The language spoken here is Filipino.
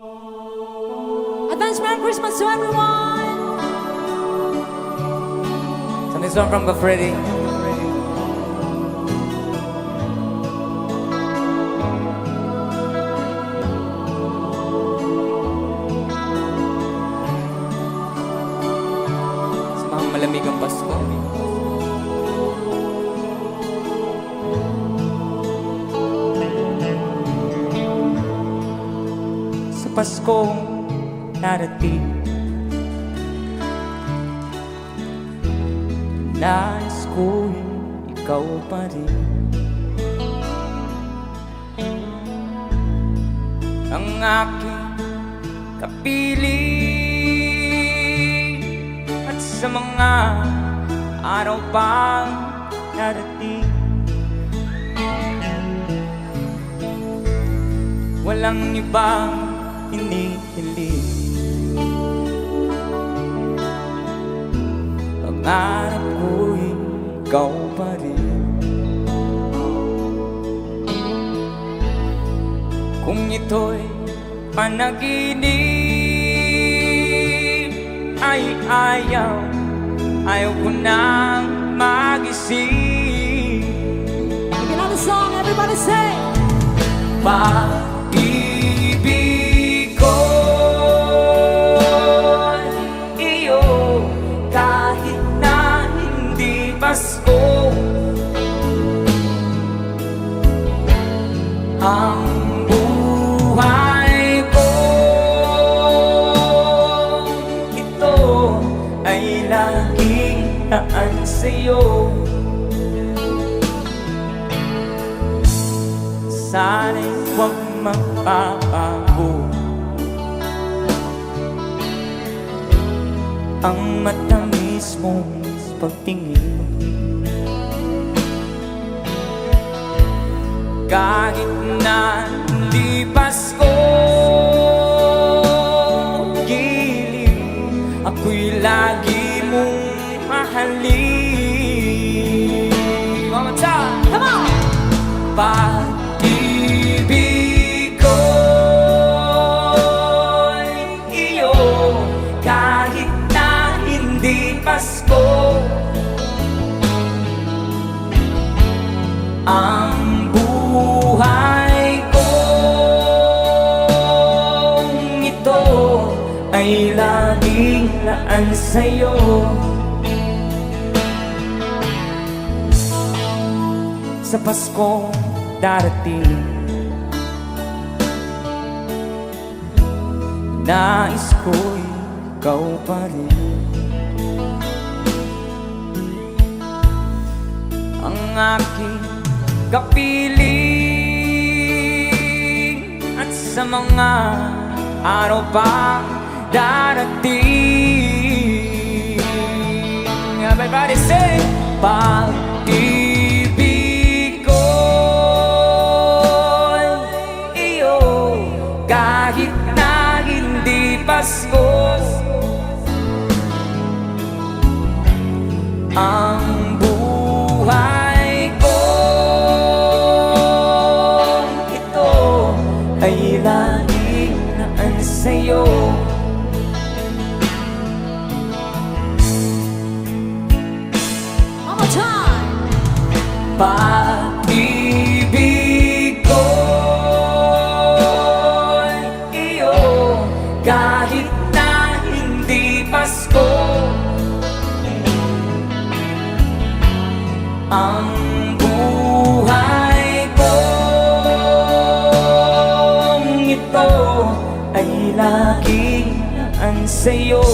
Advance Merry Christmas to everyone! So this one from Gafredi. Sa mga malamig ang Pasko. Sa Paskong darating, nais ko'y ikaw pa rin ang aking kapiling. At sa mga araw pang darating, walang ibang hinihiling. Pangarap ko'y ikaw pa rin. Kung ito'y panaginip, ay ayaw ko nang magising. Take another song, everybody say! Pag-ibig ko iyo, kahit na hindi Pasko, ang buhay ko ito ay laging taan sa'yo. Sana'y huwag magbabago ang matamis mong pagtingin. Kahit na hindi Pasko, giliw, ako'y lagi mong mahalin. One more time! Come on! Pag-ibig ko'y iyo, kahit na hindi Pasko, ang buhay ko ito ay laging laan sa'yo. Sa Paskong darating, nais ko'y ikaw pa rin ang aking kapiling. At sa mga araw pa darating, everybody say, pag-ibig ko iyo, kahit na hindi Pasko, ang buhay ko ito ay laging naan sa'yo. One more time! Pag-ibig ko iyo, kahit na hindi Pasko, ang buhay ko ito ay laging naan sa'yo.